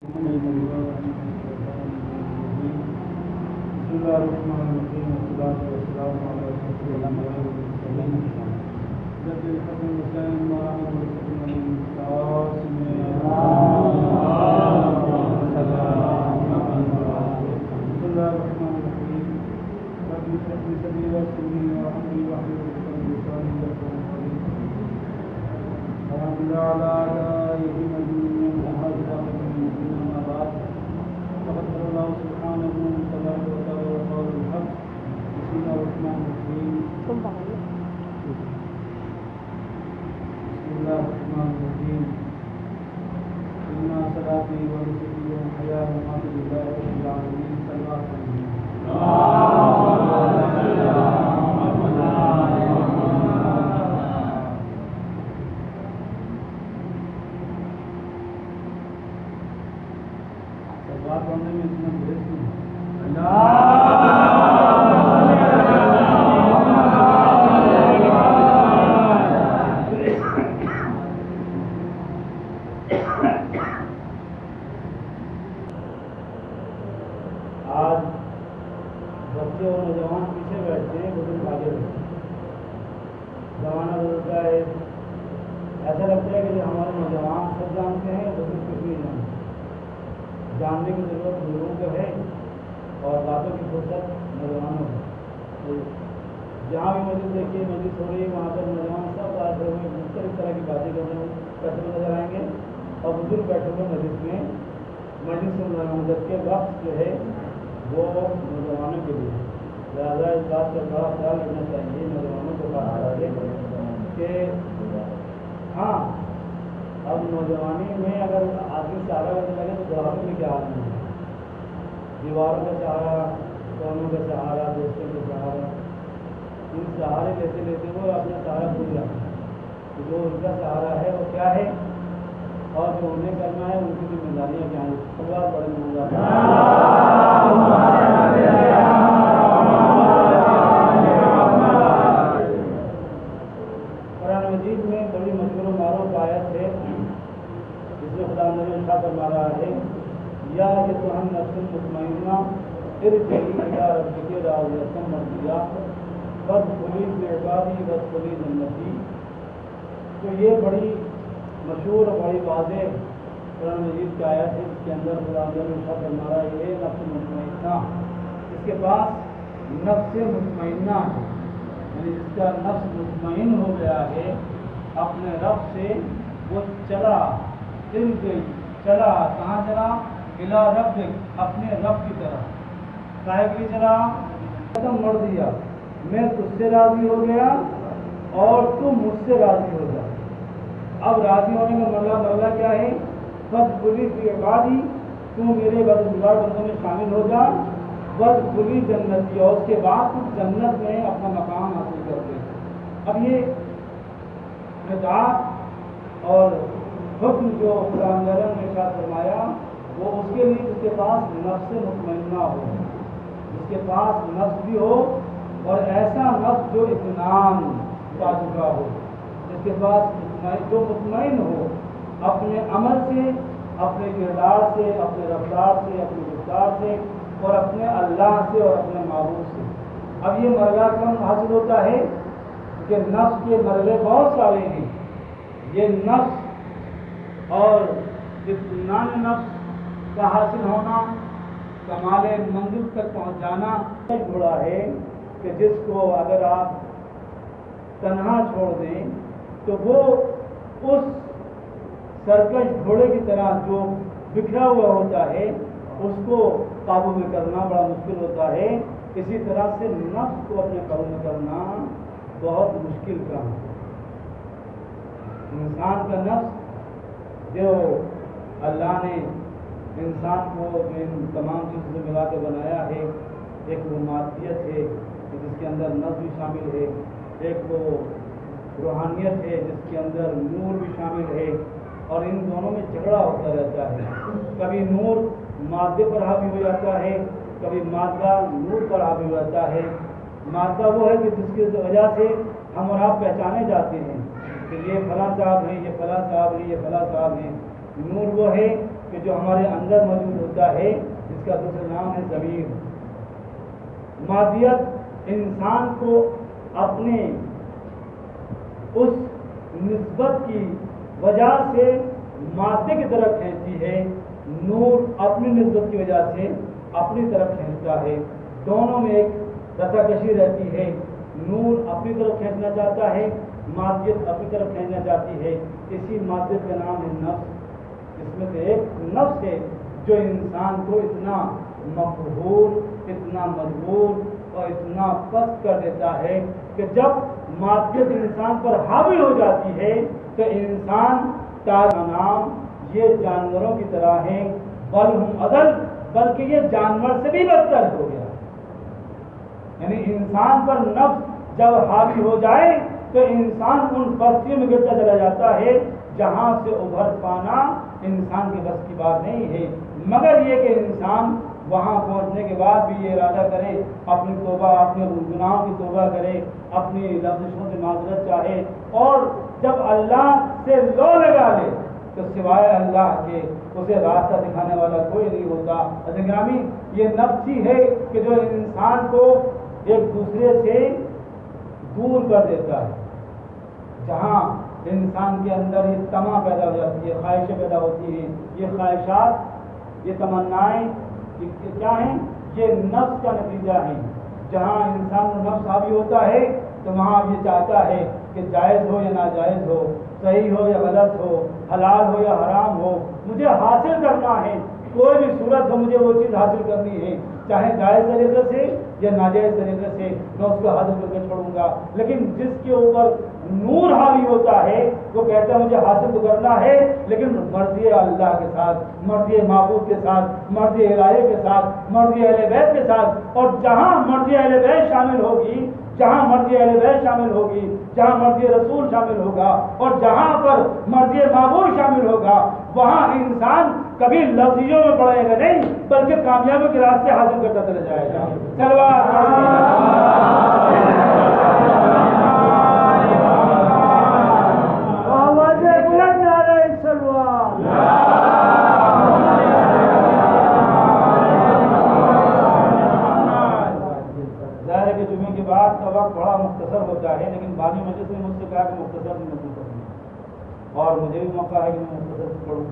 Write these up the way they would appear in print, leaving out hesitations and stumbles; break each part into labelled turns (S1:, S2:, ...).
S1: بسم الله الرحمن الرحيم والصلاة والسلام على رسول الله الذي حكم حسين وعلى المرسلين القاسم بسم الله الرحمن الرحيم رب اشرح لي صدري ويسر لي امري واحلل عقدة من لساني يفقهوا قولي الحمد لله على آلائه مجيد وحافظ فقد الله سبحانه تبارك وتعالى وقال الحق بسم الله الرحمن الرحيم بسم الله الرحمن الرحيم إن صلاتي ونسكي ومحياي ومماتي لله رب العالمين صلى الله عليه وسلم بات کرنے میں اتنا بحث آج بچے اور نوجوان پیچھے بیٹھتے ہیں بزرگ آگے بیٹھتے ہیں. زمانہ بدلتا ہے, ایسا لگتا ہے کہ جو ہمارے نوجوان سب جانتے ہیں بزرگ کچھ نہیں جانتے. جاننے کی ضرورت بزرگوں کو ہے اور باتوں کی فرصت نوجوانوں کو. تو جہاں بھی مسجد دیکھیے مسجد ہو رہی ہے وہاں پر نوجوان سب بیٹھے ہوئے مختلف طرح کی باتیں کرتے ہوئے نظر آئیں گے اور بزرگ بیٹھے ہوئے مسجد میں مسجد سن رہے ہوں, جبکہ وقت جو ہے وہ نوجوانوں کے لیے. لہٰذا اس بات کا بڑا خیال رکھنا چاہیے نوجوانوں کو بات کرے کہ ہاں اب نوجوانی میں اگر آدمی سہارا کرنے لگے تو بڑھاپے میں کیا آدمی ہے. دیواروں کا سہارا, قوموں کا سہارا, دوستوں کا سہارا, ان سہارے لیتے لیتے وہ اپنا سہارا بھول جاتے ہیں. جو ان کا سہارا ہے وہ کیا ہے اور جو انہیں کرنا ہے ان کی ذمہ داریاں کیا ہیں. اللہ بڑے منظر قرآن مجید میں بڑی مشہور و معروف آیت ہے جس میں خدا نے ارشاد فرما رہا ہے یا ایھا النفس المطمئنہ ارجعی الی ربک راضیۃ مرضیہ فادخلی فی عبادی وادخلی جنتی. تو یہ بڑی مشہور اور بڑی واضح قرآن مجید کی آیت ہے جس کے اندر خدا نے ارشاد فرما رہا ہے یہ نفس مطمئنہ, اس کے پاس نفس مطمئنہ ہے, یعنی جس کا نفس مطمئن ہو گیا ہے اپنے رب سے, وہ چلا دل گئی چلا کہاں چلا الی ربک اپنے رب کی طرف. کاہے کے لیے چلا؟ ختم مر دیا, میں تجھ سے راضی ہو گیا اور تم مجھ سے راضی ہو جا. اب راضی ہونے کا مرلہ کیا ہے؟ فادخلی فی عبادی, تو میرے عبادتگزار بندوں میں شامل ہو جا. وادخلی جنتی, اور اس کے بعد تم جنت میں اپنا مقام حاصل کرتے. اب یہ نجات اور حکم جو قرآن نے ارشاد فرمایا وہ اس کے لیے جس کے پاس نفس مطمئنہ ہو, جس کے پاس نفس بھی ہو اور ایسا نفس جو اطمینان پا چکا ہو, جس کے پاس جو مطمئن ہو اپنے عمل سے, اپنے کردار سے, اپنے رفتار سے, اپنی گفتار سے اور اپنے اللہ سے اور اپنے معبود سے. اب یہ مرحلہ کم حاصل ہوتا ہے کہ نفس کے مرحلے بہت سارے ہیں. یہ نفس اور اطمینان نفس کا حاصل ہونا, کمال منزل تک پہنچ جانا گھوڑا ہے کہ جس کو اگر آپ تنہا چھوڑ دیں تو وہ اس سرکش گھوڑے کی طرح جو بکھرا ہوا ہوتا ہے اس کو قابو میں کرنا بڑا مشکل ہوتا ہے. اسی طرح سے نفس کو اپنے قابو میں کرنا بہت مشکل کام ہے. انسان کا نفس جو اللہ نے انسان کو ان تمام چیزوں سے ملا کے بنایا ہے, ایک وہ مادیت ہے جس کے اندر نفس بھی شامل ہے, ایک وہ روحانیت ہے جس کے اندر نور بھی شامل ہے, اور ان دونوں میں جھگڑا ہوتا رہتا ہے. کبھی نور مادے پر حاوی ہو جاتا ہے, کبھی مادہ نور پر حاوی ہو جاتا ہے. مادہ وہ ہے کہ جس کی وجہ سے ہم اور آپ پہچانے جاتے ہیں کہ یہ فلاں صاحب ہیں, یہ فلاں صاحب ہیں, یہ فلاں صاحب ہیں. نور وہ ہے کہ جو ہمارے اندر موجود ہوتا ہے جس کا دوسرا نام ہے ضمیر. مادیت انسان کو اپنے اس نسبت کی وجہ سے مادے کی طرف کھینچتی ہے، نور اپنی نسبت کی وجہ سے اپنی طرف کھینچتا ہے. دونوں میں ایک رساکشی رہتی ہے. نور اپنی طرف کھینچنا چاہتا ہے، مادیت اپنی طرف کھینچنا چاہتی ہے. اسی مادیت کا نام ہے نفس. اس میں سے ایک نفس ہے جو انسان کو اتنا مقہور، اتنا مجبور اور اتنا پست کر دیتا ہے کہ جب مادیت انسان پر حاوی ہو جاتی ہے تو انسان کا نام یہ جانوروں کی طرح ہے، بل ہم اضل، بلکہ یہ جانور سے بھی بدتر ہو گیا. یعنی انسان پر نفس جب حاوی ہو جائے تو انسان ان پستیوں میں گرتا چلا جاتا ہے جہاں سے ابھر پانا انسان کے بس کی بات نہیں ہے، مگر یہ کہ انسان وہاں پہنچنے کے بعد بھی یہ ارادہ کرے، اپنی توبہ، اپنے گناہوں کی توبہ کرے، اپنی لفظوں سے معذرت چاہے، اور جب اللہ سے لو لگا لے تو سوائے اللہ کے اسے راستہ دکھانے والا کوئی نہیں ہوتا. گرامی، یہ نفس ہی ہے کہ جو انسان کو ایک دوسرے سے دور کر دیتا ہے. جہاں انسان کے اندر یہ تما پیدا ہو جاتی ہے، خواہشیں پیدا ہوتی ہیں، یہ خواہشات، یہ تمنائیں کیا ہیں؟ یہ نفس کا نتیجہ ہے. جہاں انسان کو نفس حاوی ہوتا ہے تو وہاں یہ چاہتا ہے کہ جائز ہو یا ناجائز ہو، صحیح ہو یا غلط ہو، حلال ہو یا حرام ہو، مجھے حاصل کرنا ہے. کوئی بھی صورت ہو مجھے وہ چیز حاصل کرنی ہے، چاہے جائز طریقے سے یا ناجائز طریقے سے میں اس کو حاصل کر کے چھوڑوں گا. لیکن جس کے اوپر نور حاوی ہوتا ہے وہ کہتا ہے مجھے حاصل تو کرنا ہے لیکن مرضی اللہ کے ساتھ، مرضی معبود کے ساتھ، مرضی الہی کے ساتھ، مرضی اہل بیت کے ساتھ. اور جہاں مرضی اہل بیت شامل ہوگی، جہاں مرضی اہل بیت شامل ہوگی، جہاں مرضی رسول شامل ہوگا، اور جہاں پر مرضی معبود شامل ہوگا، وہاں انسان کبھی لفظیوں میں پڑے گا نہیں بلکہ کامیابی کے راستے حاصل کرتا چلا جائے گا. ظاہر ہے کہ جمعے کے بعد کا وقت بڑا مختصر ہوتا ہے، لیکن بانی مجلس نے مجھ سے کہا کہ مختصر نہیں مختصر، اور مجھے بھی موقع ہے کہ میں مختصر سے پڑھوں.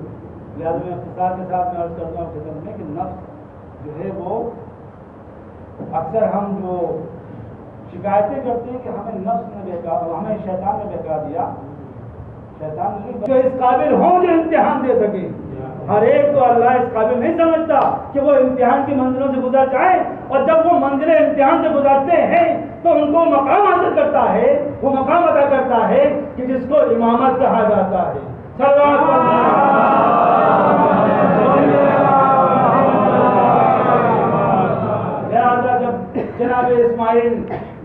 S1: لہٰذا میں اختصار کے ساتھ میں عرض کرتا ہوں خدمت میں کہ نفس جو ہے وہ اکثر ہم جو شکایتیں کرتے ہیں کہ ہمیں نفس نے بہکا، ہمیں شیطان نے بہکا دیا. شیطان نہیں، جو اس قابل ہوں جو امتحان دے سکے. ہر ایک کو اللہ اس قابل نہیں سمجھتا کہ وہ امتحان کی منزلوں سے گزر جائے، اور جب وہ منزلیں امتحان سے گزرتے ہیں تو ان کو مقام حاصل کرتا ہے، وہ مقام ادا کرتا ہے کہ جس کو امامت کہا جاتا ہے. لہٰذا جب جناب اسماعیل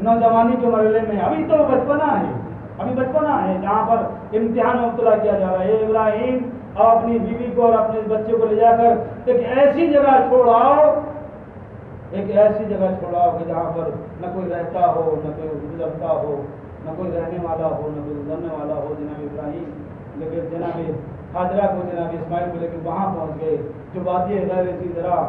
S1: نوجوانی کے مرحلے میں، ابھی تو بچپنا ہے جہاں پر امتحان مبتلا کیا جا رہا ہے، ابراہیم اور اپنی بیوی کو اور اپنے بچے کو لے جا کر ایک ایسی جگہ چھوڑاؤ کہ جہاں پر نہ کوئی رہتا ہو، نہ کوئی گزرتا ہو، نہ کوئی رہنے والا ہو، نہ کوئی گزرنے والا ہو. جناب ابراہیم لیکن جناب حاجرہ کو، جناب اسماعیل کو لے کے وہاں پہنچ گئے جو وادی غیر ذی زرع،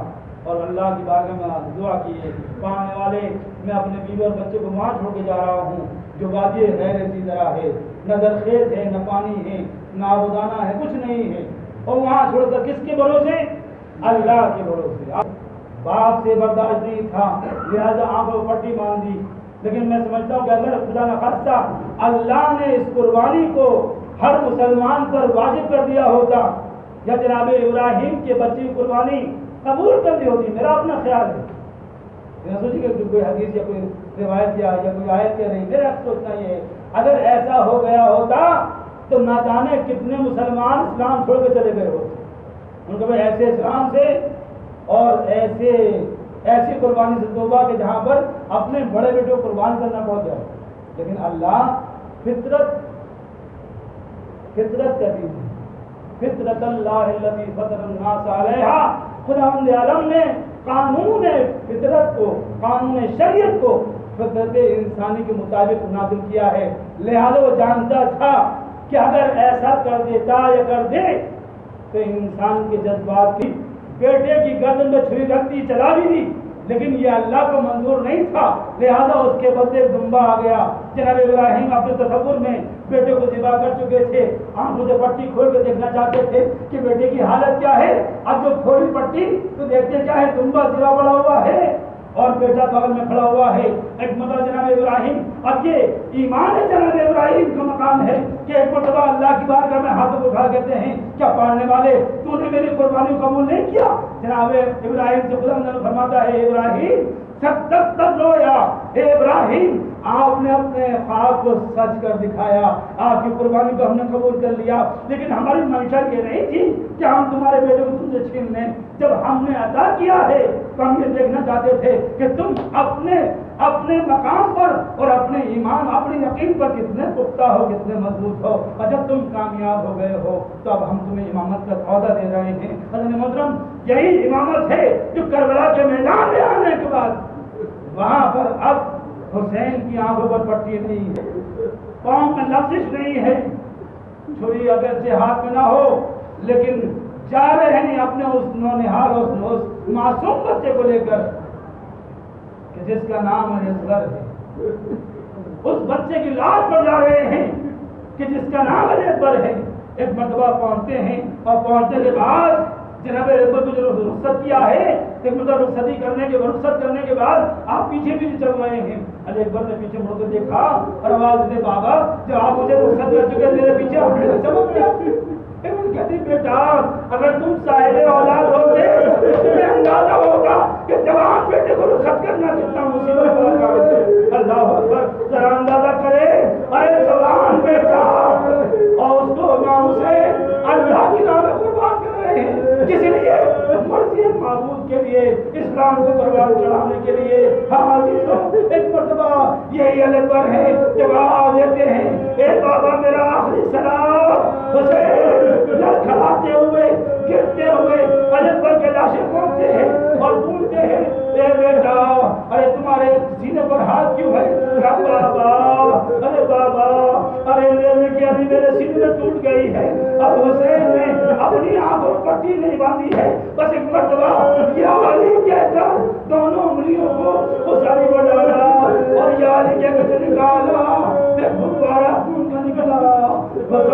S1: اور اللہ کی بارگاہ میں دعا کیے پانے والے میں اپنے بیوی اور بچے کو وہاں چھوڑ کے جا رہا ہوں جو وادی غیر ذی زرع ہے، نہ درخیز ہے، نہ پانی ہے، نہ آبودانہ ہے، کچھ نہیں ہے. اور وہاں چھوڑ کر کس کے بھروسے؟ اللہ کے بھروسے. باپ سے برداشت نہیں تھا لہذا آنکھوں پٹی باندھ دی. لیکن میں سمجھتا ہوں کہ اگر خدا نخواستہ اللہ نے اس قربانی کو ہر مسلمان پر واجب کر دیا ہوتا، یا جناب ابراہیم کے بچے کی قربانی قبول کر دی ہوتی، میرا اپنا خیال ہے، میں سوچی کہ کوئی حدیث یا کوئی روایت یا کوئی آیت یا نہیں، میرا سوچنا یہ ہے اگر ایسا ہو گیا ہوتا تو نہ جانے کتنے مسلمان اسلام چھوڑ کے چلے گئے ہوتے. ان کو ایسے اسلام سے اور ایسی قربانی سے توبہ کہ جہاں پر اپنے بڑے بیٹے کو قربان کرنا پڑ جائے. لیکن اللہ فطرت کا دین ہے، فطرت اللہ الذی فطر الناس علیہا. خداوند عالم نے قانون فطرت کو، قانون شریعت کو فطرت انسانی کے مطابق نازل کیا ہے. لہذا وہ جانتا تھا کہ اگر ایسا کر دیتا یا کر دے تو انسان کے جذبات کی بیٹے کی گردن میں چھری رکھ دی، چلا بھی دی، لیکن یہ اللہ کو منظور نہیں تھا، لہذا اس کے بدلے ایک دمبا آ گیا۔ جناب ابراہیم اپنے تصور میں بیٹے کو ذبح کر چکے تھے، آنکھوں سے پٹی کھول کے دیکھنا چاہتے تھے کہ بیٹے کی حالت کیا ہے۔ اب جو کھولی پٹی تو دیکھتے کیا ہے، دمبا ذبح پڑا ہوا ہے اور بیٹا بغل میں کھڑا ہوا ہے۔ ایک مرتبہ جناب ابراہیم، اب یہ ایمان ہے جناب ابراہیم کا مقام ہے کہ ایک مرتبہ اللہ کی بارگاہ میں ہاتھ اٹھا کہتے ہیں، کیا پڑھنے والے تو نے میری قربانی قبول نہیں کیا؟ جناب ابراہیم سے خدا فرماتا ہے، ابراہیم سب رویا، اے ابراہیم آپ نے اپنے خواب کو سچ کر دکھایا، آپ کی قربانی کو ہم نے قبول کر لیا، لیکن ہماری منشا یہ نہیں تھی کہ ہم تمہارے بیٹے کو تم سے چھین لیں۔ جب ہم نے عطا کیا ہے تو ہم یہ دیکھنا چاہتے تھے کہ تم اپنے مقام پر اور اپنے ایمان، اپنے یقین پر کتنے پختہ ہو، کتنے مضبوط ہو، اور جب تم کامیاب ہو گئے ہو تو اب ہم تمہیں امامت کا عہدہ دے رہے ہیں۔ حضرت محترم، یہی امامت ہے جو کربلا کے میدان میں آنے کے بعد وہاں پر اب حسین کی آنکھوں پر پٹی نہیں ہے، پاؤں میں لفزش نہیں ہے، چھری اگرچہ ہاتھ میں نہ ہو لیکن جا رہے ہیں اپنے اس نونہال اس معصوم بچے کو لے کر کہ جس کا نام اصغر ہے، اس بچے کی لاش پر جا رہے ہیں کہ جس کا نام اکبر ہے۔ ایک مرتبہ پہنچتے ہیں اور پہنچنے کے بعد جناب اکبر کو جو رخصت کیا ہے، ایک مرتبہ رخصت کرنے کے بعد آپ پیچھے پیچھے چل رہے ہیں۔ علی اکبر نے پیچھے مڑ کر دیکھا اور آواز دے، بابا جب آپ مجھے رخصت کر چکے میرے پیچھے آپ نے سبق کیا؟ کہتی بیٹا اگر تم صاحب اولاد ہوتے تو تمہیں اندازہ ہوگا کہ جوان بیٹے کو رخصت کرنا کتنا مصیبت والا کام ہے۔ اللہ اکبر، ذرا اندازہ کرے، ارے جوان بیٹا اور اس کو امام حسین اللہ کی راہ میں قربان کر رہے ہیں، کس لیے؟ مرضی معبود کے لیے، اسلام کو قربان چڑھانے کے لیے۔ ہاں عزیزوں، ایک مرتبہ یہی علی اکبر ہے جب آواز دیتے ہیں، اے بابا میرا آخری سلام، حسین کھڑاتے ہوئے گرتے ہوئے علی اکبر کے لاشیں پہنچتے ہیں اور پوچھتے ہیں، اے بیٹا ارے تمہارے سینے پر ہاتھ کیوں ہے؟ بابا ارے بابا ارے میرے سینے میں ٹوٹ گئی ہے۔ اب حسین نے اپنی آنکھوں پٹی نہیں باندھی ہے، بس ایک مرتبہ یا علی کہہ کر دونوں انگلیوں کو اس علی کو ڈالا اور یا علی کہہ کر نکالا، ایک غبارہ خون کا نکلا، بس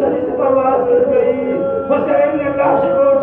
S1: سے پرواز کر گئی۔ حسین نے لاش کو